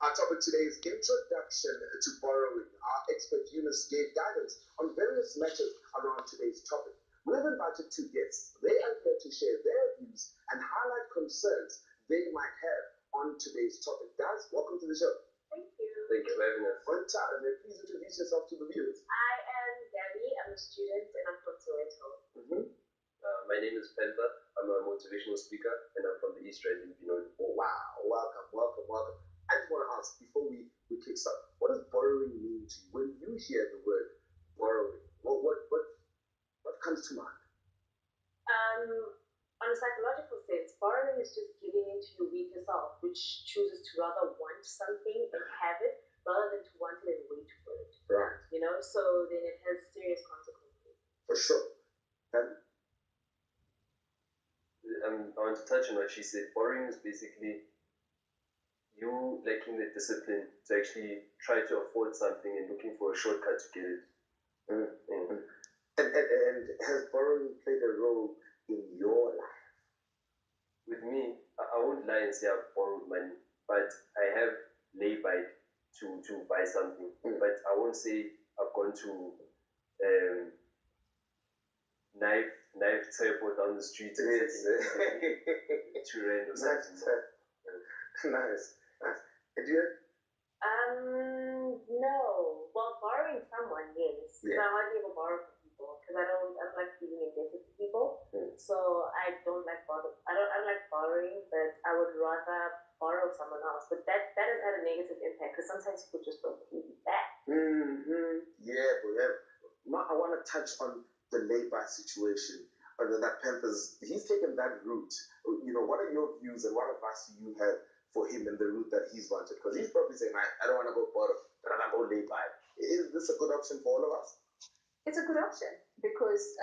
Our topic today is Introduction to Borrowing. Our expert Eunice gave guidance on various matters around today's topic. We have invited two guests. They are here to share their views and highlight concerns they might have on today's topic. Guys, welcome to the show. Thank you. Thank you for having us. One time, please introduce yourself to the viewers. I am Gabby. I'm a student and I'm from Soweto. My name is Panther. I'm a motivational speaker and I'm from the East Rand in Benoni. Oh, wow. Welcome. I just want to ask, before we kick start, what does borrowing mean to you? When you hear the word borrowing, what comes to mind? On a psychological sense, borrowing is just giving into your weaker self, which chooses to rather want something and have it rather than to want it and wait for it. Right. You know, so then it has serious consequences. For sure. I want to touch on what she said. Borrowing is basically you lacking the discipline to actually try to afford something and looking for a shortcut to get it. And has borrowing played a role in your life? With me, I won't lie and say I've borrowed money, but I have labored to buy something. But I won't say I've gone to knife turbo down the street and to rent or something. Nice. And you? No. Well, borrowing someone, yes. Yeah. I hardly ever borrow from people because I don't like feeling indebted to people. So I don't like I don't like borrowing, but I would rather borrow someone else. But that has had a negative impact because sometimes people just don't pay you back. Yeah, but I want to touch on the labor situation. That Panthers, he's taken that route. You know, what are your views and what advice do you have for him in the route that he's wanted? Because he's probably saying, I don't want to go borrow, but I go labor. Is this a good option for all of us? It's a good option because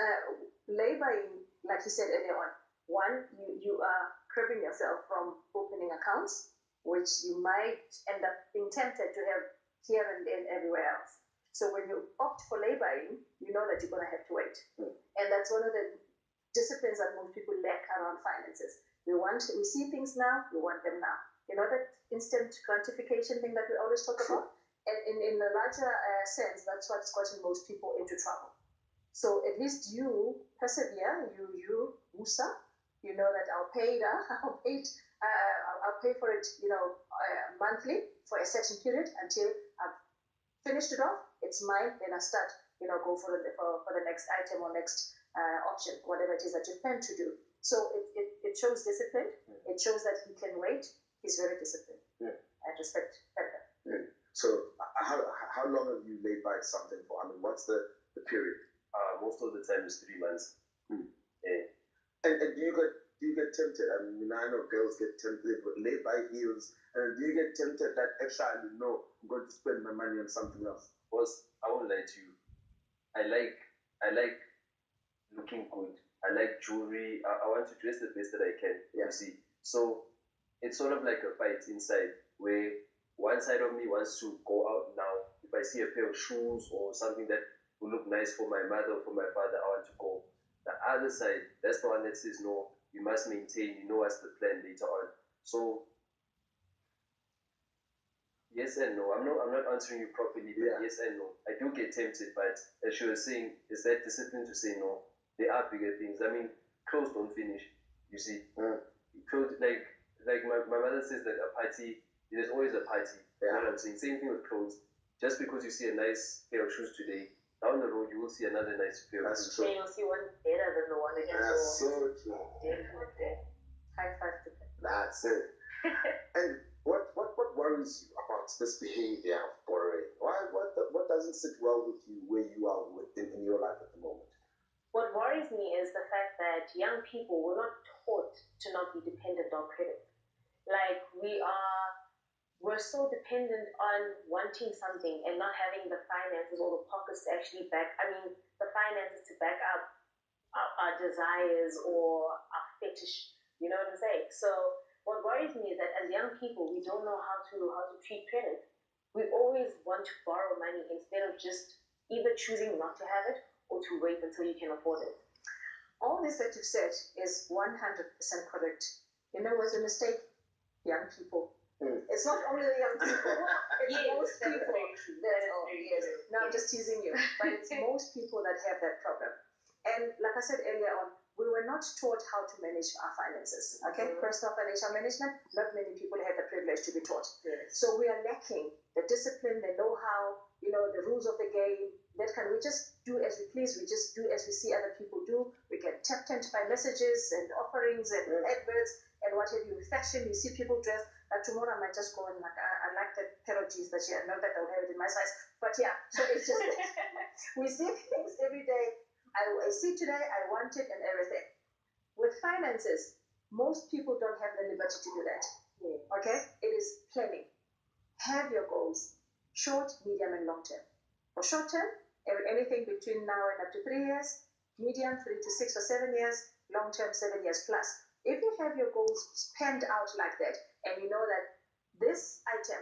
laboring, like you said earlier on, one, you are cribbing yourself from opening accounts, which you might end up being tempted to have here and there and everywhere else. So when you opt for laboring, you know that you're going to have to wait. And that's one of the disciplines that most people lack around finances. We see things now, we want them now. You know that instant gratification thing that we always talk about? And in a larger sense, that's what's gotten most people into trouble. So at least you persevere, you Musa, you know that I'll pay for it, monthly for a certain period until I've finished it off. It's mine. Then I start, go for the next item or next option, whatever it is that you plan to do. So it shows discipline. It shows that he can wait. He's very disciplined. I respect Panther. So how long have you laid by something for? I mean, what's the period? Most of the time is 3 months. And do you get tempted? I mean, I know girls get tempted, lay by heels. And do you get tempted that extra and you know I'm going to spend my money on something else? Because I won't lie to you. I like looking good. I like jewelry. I want to dress the best that I can. You see. So it's sort of like a fight inside where one side of me wants to go out now. If I see a pair of shoes or something that will look nice for my mother or for my father, I want to go. The other side, that's the one that says no, you must maintain, you know what's the plan later on. So yes and no. I'm not answering you properly, but yes and no. I do get tempted, but as you were saying, is that discipline to say no? There are bigger things. I mean, clothes don't finish. You see, clothes like my mother says that a party, there's always a party. You know what I'm saying? Same thing with clothes. Just because you see a nice pair of shoes today, down the road you will see another nice pair of shoes. And you'll see one better than the one that you That's saw. so true. Definitely. High five to them. That's it. And what worries you about this behavior of borrowing? What doesn't sit well with you where you are in your life at the moment? What worries me is the fact that young people were not taught to not be dependent on credit. Like we're so dependent on wanting something and not having the finances or the pockets to actually the finances to back up our desires or our fetish. You know what I'm saying? So what worries me is that as young people, we don't know how to treat credit. We always want to borrow money instead of just either choosing not to have it or to wait until you can afford it. All this that you've said is 100% correct. You know what's a mistake? Young people It's not only the young people, it's yes, most people. That's all. Yes. No, I'm just teasing you. But it's most people that have that problem. And like I said earlier on, we were not taught how to manage our finances. Okay, personal financial management. Not many people had the privilege to be taught. Yes. So we are lacking the discipline, the know-how, the rules of the game. That kind. We just do as we please. We just do as we see other people do. We get tapped into by messages and offerings and adverts and what have you. Fashion. You see people dressed. Like tomorrow I might just go and I like that pair of jeans that you not that I would have it in my size, but yeah. So it's just we see things every day. I see today, I want it and everything. With finances, most people don't have the liberty to do that. Okay? It is planning. Have your goals, short, medium, and long term. For short term, anything between now and up to 3 years, medium, 3 to 6 or 7 years, long term, 7 years plus. If you have your goals panned out like that, and you know that this item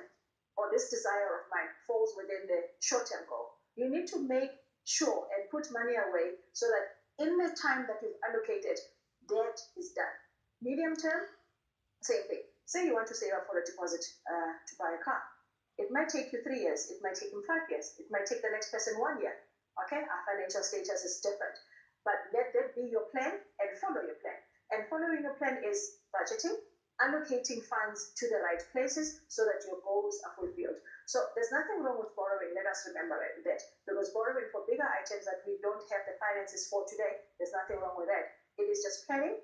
or this desire of mine falls within the short term goal, you need to make sure and put money away so that in the time that you've allocated, that is done. Medium term, same thing. Say you want to save up for a deposit to buy a car. It might take you 3 years. It might take him 5 years. It might take the next person 1 year. Okay, our financial status is different. But let that be your plan and follow your plan. And following your plan is budgeting, allocating funds to the right places so that your goals are fulfilled. So there's nothing wrong with borrowing. Let us remember that. Because borrowing for bigger items that we don't have the finances for today, there's nothing wrong with that. It is just planning,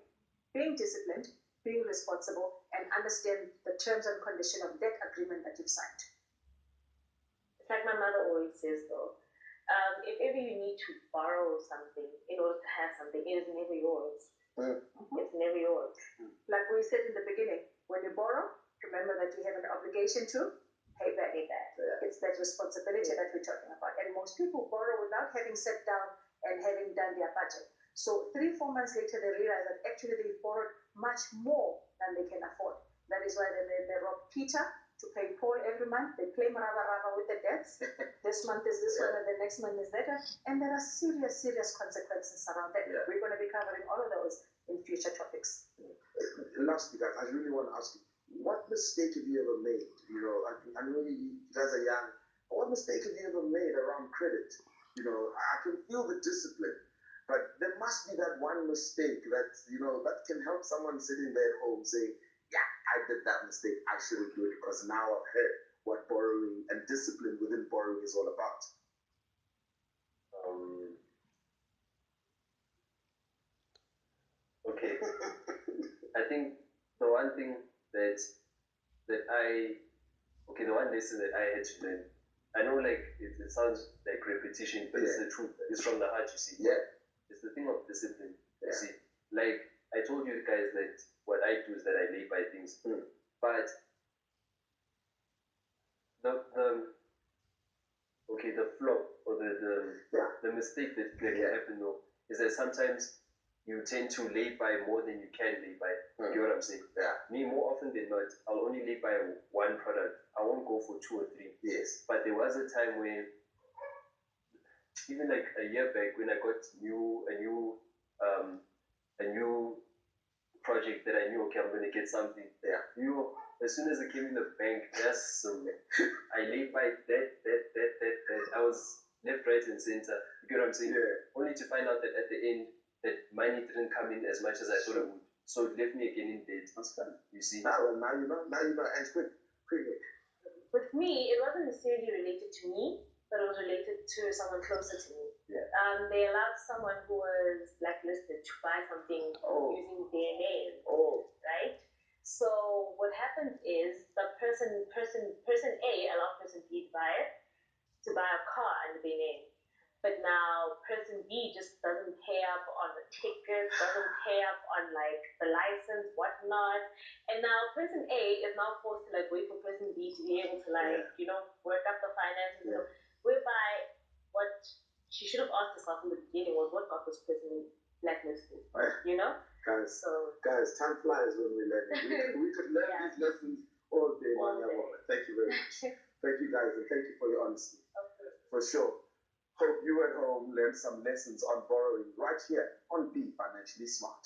being disciplined, being responsible, and understand the terms and conditions of that agreement that you've signed. It's like my mother always says, though. If ever you need to borrow something in order to have something, it is never yours. It's never yours. Like we said in the beginning, when you borrow, remember that you have an obligation to pay back. It's that responsibility that we're talking about. And most people borrow without having sat down and having done their budget. So 3-4 months later, they realize that actually they've borrowed much more than they can afford. That is why they rob Peter to pay Paul every month. They play raba with the debts. This month is this one, and the next month is that one. And there are serious consequences around that. We're going to be covering all of those in future topics. Lastly, guys, I really want to ask you, what mistake have you ever made? I know you guys are young, but what mistake have you ever made around credit? I can feel the discipline, but there must be that one mistake that can help someone sitting there at home saying, yeah, I did that mistake. I shouldn't do it because now I've heard what borrowing and discipline within borrowing is all about. Okay. I think the one thing the one lesson that I had to learn, I know like it sounds like repetition, but it's the truth. It's from the heart, you see. Yeah. It's the thing of discipline, you see. Like I told you guys that what I do is that I lay by things. But the flaw or the mistake that can happen though is that sometimes you tend to lay by more than you can lay by. You get what I'm saying? Yeah. Me, more often than not, I'll only lay by one product. I won't go for 2 or 3. Yes. But there was a time where, even like a year back, when I got a new project that I knew, okay, I'm going to get something. Yeah. As soon as it came in the bank, I laid by that. I was left, right, and center. You get what I'm saying? Yeah. Only to find out that at the end, that money didn't come in as much as I thought it would. So it left me again in debt. That's funny. You see? Now you know. And quickly. With me, it wasn't necessarily related to me, but it was related to someone closer to me. Yeah. They allowed someone who was blacklisted to buy something using their name. Right? So what happens is the person A allowed person B to buy a car under their name. But now person B just doesn't pay up on the tickets, doesn't pay up on like the license, whatnot. And now person A is now forced to like wait for person B to be able to like, work up the finances, whereby what she should have asked herself in the beginning was what got this person blacklisted. Guys, time flies when we're learning. We could learn these lessons all day. Thank you very much. Thank you guys, and thank you for your honesty. For sure. Hope you at home learned some lessons on borrowing right here on Be Financially Smart.